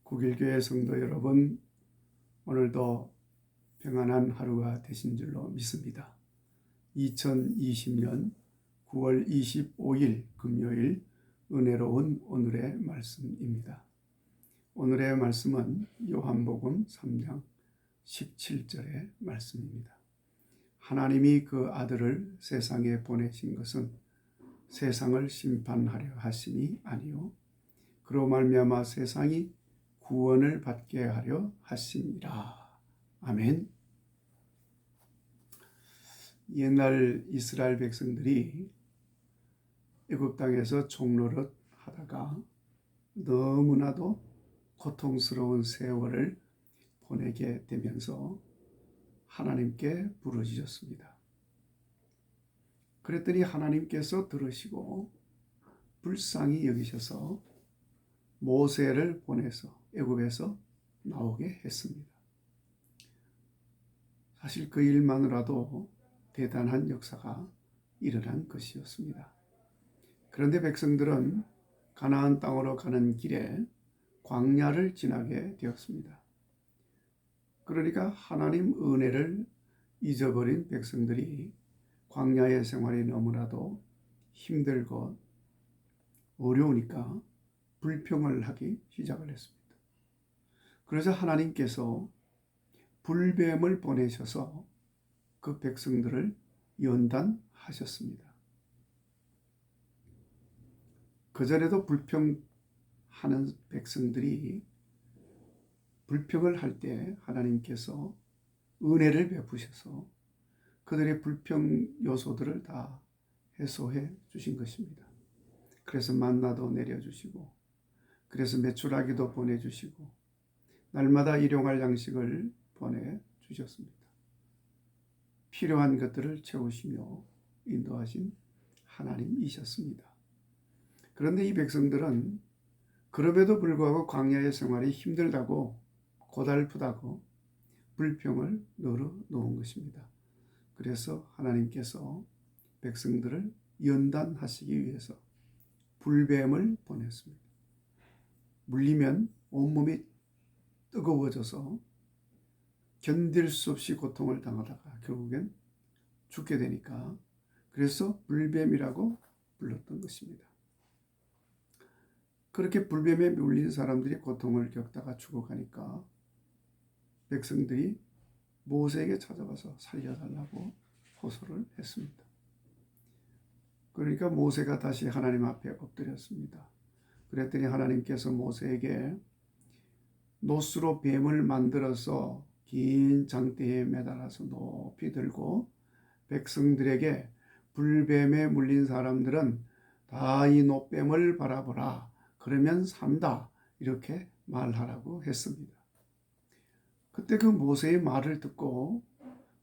국일교회 성도 여러분, 오늘도 평안한 하루가 되신 줄로 믿습니다. 2020년 9월 25일 금요일 은혜로운 오늘의 말씀입니다. 오늘의 말씀은 요한복음 3장 17절의 말씀입니다. 하나님이 그 아들을 세상에 보내신 것은 세상을 심판하려 하심이 아니요 그로 말미암아 세상이 구원을 받게 하려 하심이라. 아멘. 옛날 이스라엘 백성들이 애굽 땅에서 종노릇 하다가 너무나도 고통스러운 세월을 보내게 되면서 하나님께 부르짖었습니다. 그랬더니 하나님께서 들으시고 불쌍히 여기셔서 모세를 보내서 애굽에서 나오게 했습니다. 사실 그 일만으로도 대단한 역사가 일어난 것이었습니다. 그런데 백성들은 가나안 땅으로 가는 길에 광야를 지나게 되었습니다. 그러니까 하나님 은혜를 잊어버린 백성들이 광야의 생활이 너무나도 힘들고 어려우니까 불평을 하기 시작을 했습니다. 그래서 하나님께서 불뱀을 보내셔서 그 백성들을 연단하셨습니다. 그전에도 불평하는 백성들이 불평을 할 때 하나님께서 은혜를 베푸셔서 그들의 불평 요소들을 다 해소해 주신 것입니다. 그래서 만나도 내려주시고, 그래서 메추라기도 보내주시고, 날마다 일용할 양식을 보내주셨습니다. 필요한 것들을 채우시며 인도하신 하나님이셨습니다. 그런데 이 백성들은 그럼에도 불구하고 광야의 생활이 힘들다고 고달프다고 불평을 늘어놓은 것입니다. 그래서 하나님께서 백성들을 연단하시기 위해서 불뱀을 보냈습니다. 물리면 온몸이 뜨거워져서 견딜 수 없이 고통을 당하다가 결국엔 죽게 되니까 그래서 불뱀이라고 불렀던 것입니다. 그렇게 불뱀에 물린 사람들이 고통을 겪다가 죽어가니까 백성들이 모세에게 찾아가서 살려달라고 호소를 했습니다. 그러니까 모세가 다시 하나님 앞에 엎드렸습니다. 그랬더니 하나님께서 모세에게 노스로 뱀을 만들어서 긴 장대에 매달아서 높이 들고 백성들에게 불뱀에 물린 사람들은 다 이 노뱀을 바라보라. 그러면 산다. 이렇게 말하라고 했습니다. 그때 그 모세의 말을 듣고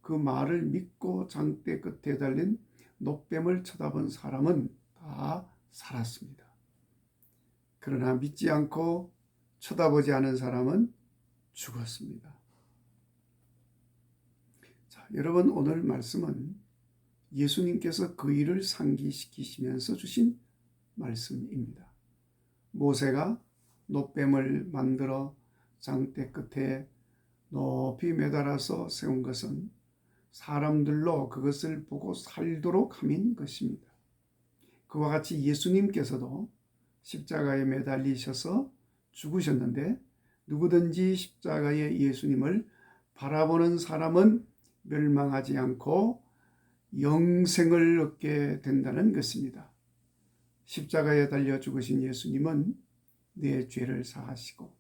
그 말을 믿고 장대 끝에 달린 노뱀을 쳐다본 사람은 다 살았습니다. 그러나 믿지 않고 쳐다보지 않은 사람은 죽었습니다. 자, 여러분, 오늘 말씀은 예수님께서 그 일을 상기시키시면서 주신 말씀입니다. 모세가 노뱀을 만들어 장대 끝에 높이 매달아서 세운 것은 사람들로 그것을 보고 살도록 함인 것입니다. 그와 같이 예수님께서도 십자가에 매달리셔서 죽으셨는데 누구든지 십자가의 예수님을 바라보는 사람은 멸망하지 않고 영생을 얻게 된다는 것입니다. 십자가에 달려 죽으신 예수님은 내 죄를 사하시고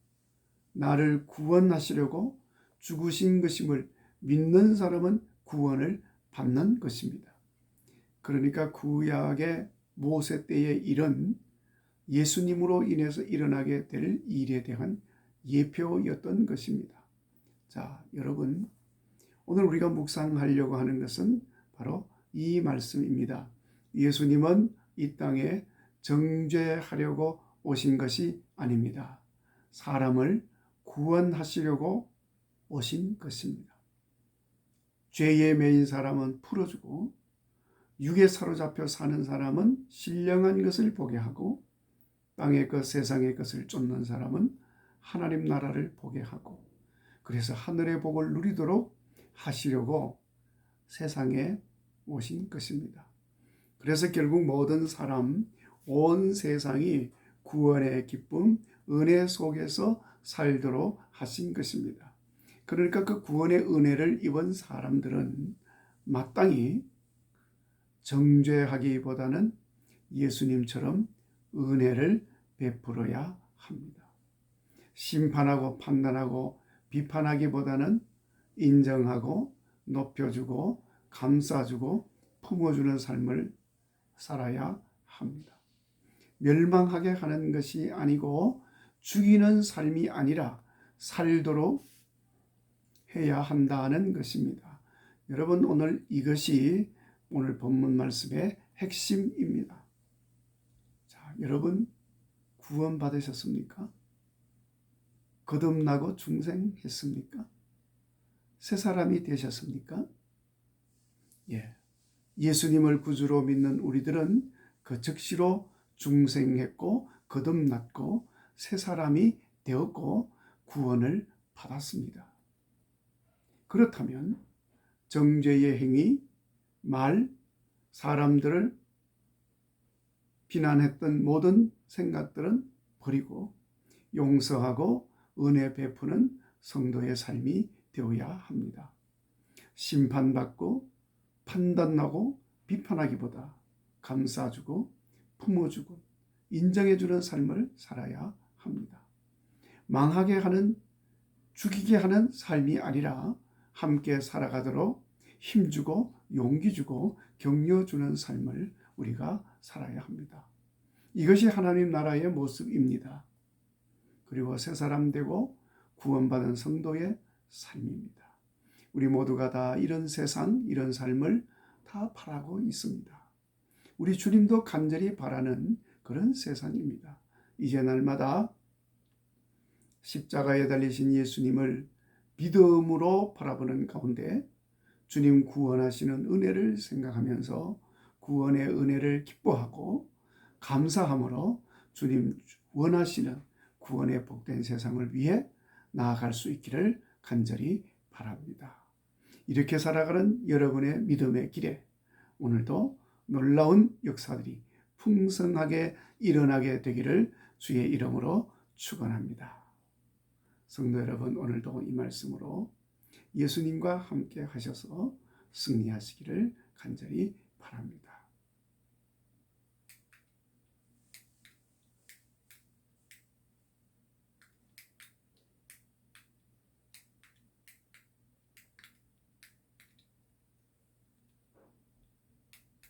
나를 구원하시려고 죽으신 것임을 믿는 사람은 구원을 받는 것입니다. 그러니까 구약의 모세 때의 일은 예수님으로 인해서 일어나게 될 일에 대한 예표였던 것입니다. 자, 여러분, 오늘 우리가 묵상하려고 하는 것은 바로 이 말씀입니다. 예수님은 이 땅에 정죄하려고 오신 것이 아닙니다. 사람을 구원하시려고 오신 것입니다. 죄에 매인 사람은 풀어주고 육에 사로잡혀 사는 사람은 신령한 것을 보게 하고 땅의 것 세상의 것을 쫓는 사람은 하나님 나라를 보게 하고 그래서 하늘의 복을 누리도록 하시려고 세상에 오신 것입니다. 그래서 결국 모든 사람, 온 세상이 구원의 기쁨, 은혜 속에서 살도록 하신 것입니다. 그러니까 그 구원의 은혜를 입은 사람들은 마땅히 정죄하기보다는 예수님처럼 은혜를 베풀어야 합니다. 심판하고 판단하고 비판하기보다는 인정하고 높여주고 감싸주고 품어주는 삶을 살아야 합니다. 멸망하게 하는 것이 아니고 죽이는 삶이 아니라 살도록 해야 한다는 것입니다. 여러분, 오늘 이것이 오늘 본문 말씀의 핵심입니다. 자, 여러분 구원 받으셨습니까? 거듭나고 중생했습니까? 새 사람이 되셨습니까? 예. 예수님을 구주로 믿는 우리들은 그 즉시로 중생했고 거듭났고 새 사람이 되었고 구원을 받았습니다. 그렇다면 정죄의 행위, 말, 사람들을 비난했던 모든 생각들은 버리고 용서하고 은혜 베푸는 성도의 삶이 되어야 합니다. 심판받고 판단하고 비판하기보다 감싸주고 품어주고 인정해주는 삶을 살아야 합니다. 망하게 하는, 죽이게 하는 삶이 아니라 함께 살아가도록 힘주고 용기 주고 격려 주는 삶을 우리가 살아야 합니다. 이것이 하나님 나라의 모습입니다. 그리고 새 사람 되고 구원받은 성도의 삶입니다. 우리 모두가 다 이런 세상, 이런 삶을 다 바라고 있습니다. 우리 주님도 간절히 바라는 그런 세상입니다. 이제 날마다 십자가에 달리신 예수님을 믿음으로 바라보는 가운데 주님 구원하시는 은혜를 생각하면서 구원의 은혜를 기뻐하고 감사함으로 주님 원하시는 구원의 복된 세상을 위해 나아갈 수 있기를 간절히 바랍니다. 이렇게 살아가는 여러분의 믿음의 길에 오늘도 놀라운 역사들이 풍성하게 일어나게 되기를 주의 이름으로 축원합니다. 성도 여러분, 오늘도 이 말씀으로 예수님과 함께 하셔서 승리하시기를 간절히 바랍니다.